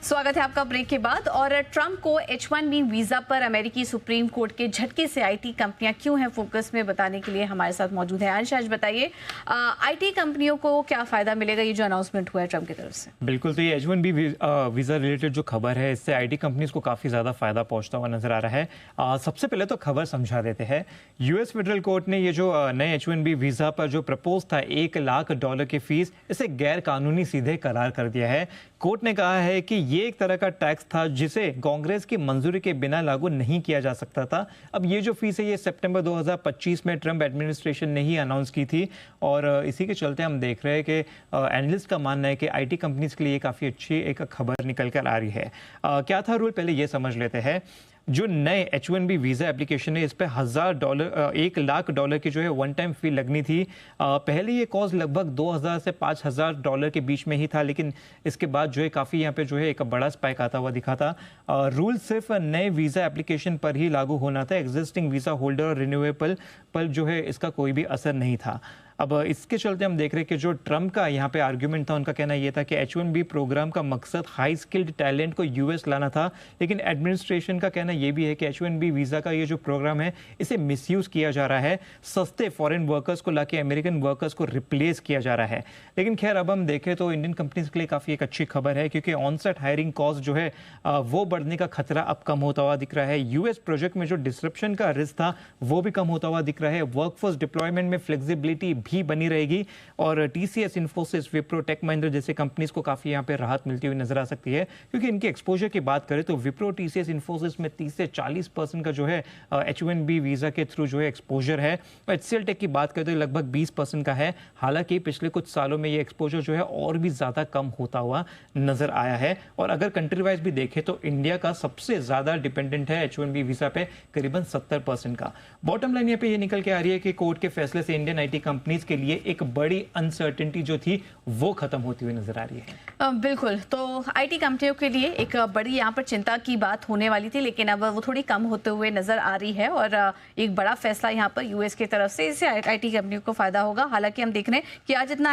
स्वागत है आपका ब्रेक के बाद। और ट्रंप को H-1B वीजा पर अमेरिकी सुप्रीम कोर्ट के झटके से आईटी कंपनियां क्यों हैं फोकस में, बताने के लिए हमारे साथ मौजूद है अंश। आज बताइए आईटी कंपनियों को क्या फायदा मिलेगा, ये जो अनाउंसमेंट हुआ है ट्रंप की तरफ से। बिल्कुल, तो ये H-1B वीजा रिलेटेड जो खबर है, इससे आईटी कंपनीज को काफ़ी ज़्यादा फायदा पहुंचता हुआ नजर आ रहा है। सबसे पहले तो खबर समझा देते हैं। यूएस फेडरल कोर्ट ने ये जो नए H-1B वीजा पर जो प्रपोज था $1 लाख की फीस, इसे गैर कानूनी सीधे करार कर दिया है। कोर्ट ने कहा है कि ये एक तरह का टैक्स था जिसे कांग्रेस की मंजूरी के बिना लागू नहीं किया जा सकता था। अब ये जो फीस है, ये सितंबर 2025 में ट्रंप एडमिनिस्ट्रेशन ने ही अनाउंस की थी और इसी के चलते हम देख रहे हैं कि एनालिस्ट का मानना है कि आईटी कंपनीज के लिए काफ़ी अच्छी एक खबर निकल कर आ रही है। क्या था रूल, पहले ये समझ लेते हैं। जो नए H-1B वीज़ा एप्लीकेशन है, इस पे $1 लाख की जो है वन टाइम फी लगनी थी। पहले ये कॉस्ट लगभग $2,000 से $5,000 के बीच में ही था, लेकिन इसके बाद जो है काफ़ी यहाँ पे जो है एक बड़ा स्पाइक आता हुआ दिखा था। रूल सिर्फ नए वीज़ा एप्लीकेशन पर ही लागू होना था। एग्जिस्टिंग वीज़ा होल्डर और रिन्यूएबल पर जो है इसका कोई भी असर नहीं था। अब इसके चलते हम देख रहे हैं कि जो ट्रंप का यहाँ पे आर्ग्यूमेंट था, उनका कहना यह था कि H-1B प्रोग्राम का मकसद हाई स्किल्ड टैलेंट को यूएस लाना था, लेकिन एडमिनिस्ट्रेशन का कहना यह भी है कि H-1B वीज़ा का ये जो प्रोग्राम है, इसे मिसयूज़ किया जा रहा है। सस्ते फॉरेन वर्कर्स को लाके अमेरिकन वर्कर्स को रिप्लेस किया जा रहा है। लेकिन खैर, अब हम देखें तो इंडियन कंपनीज के लिए काफ़ी एक अच्छी खबर है, क्योंकि ऑनसेट हायरिंग कॉस्ट जो है वो बढ़ने का खतरा अब कम होता हुआ दिख रहा है। यूएस प्रोजेक्ट में जो डिसरप्शन का रिस्क था, वो भी कम होता हुआ दिख रहा है। वर्कफोर्स डिप्लॉयमेंट में फ्लेक्सिबिलिटी भी बनी रहेगी और TCS, इन्फोसिस, विप्रो, टेक महिंद्रा जैसे कंपनीज को काफी यहाँ पे राहत मिलती हुई नजर आ सकती है, क्योंकि इनके एक्सपोजर की बात करें तो विप्रो, TCS, इन्फोसिस में 30 से 40% का जो है H-1B वीजा के थ्रू जो है एक्सपोजर है। और HCL टेक की बात करें तो लगभग 20% का है। हालांकि पिछले कुछ सालों में ये एक्सपोजर जो है और भी ज्यादा कम होता हुआ नजर आया है। और अगर कंट्री वाइज भी देखें तो इंडिया का सबसे ज्यादा डिपेंडेंट है H-1B वीजा पे, करीबन 70% का। बॉटम लाइन यहाँ पे ये निकल के आ रही है कि कोर्ट के फैसले से इंडियन आईटी कंपनीज के लिए एक बड़ी अनसर्टेनिटी जो थी वो खत्म होती हुई नजर आ रही है। बिल्कुल, तो आईटी कंपनियों के लिए एक बड़ी यहाँ पर चिंता की बात होने वाली थी, लेकिन अब वो थोड़ी कम होते हुए नजर आ रही है और एक बड़ा फैसला यहाँ पर यूएस की तरफ से, इससे आईटी कंपनियों को फायदा होगा। हालांकि हम देख रहे हैं कि आज इतना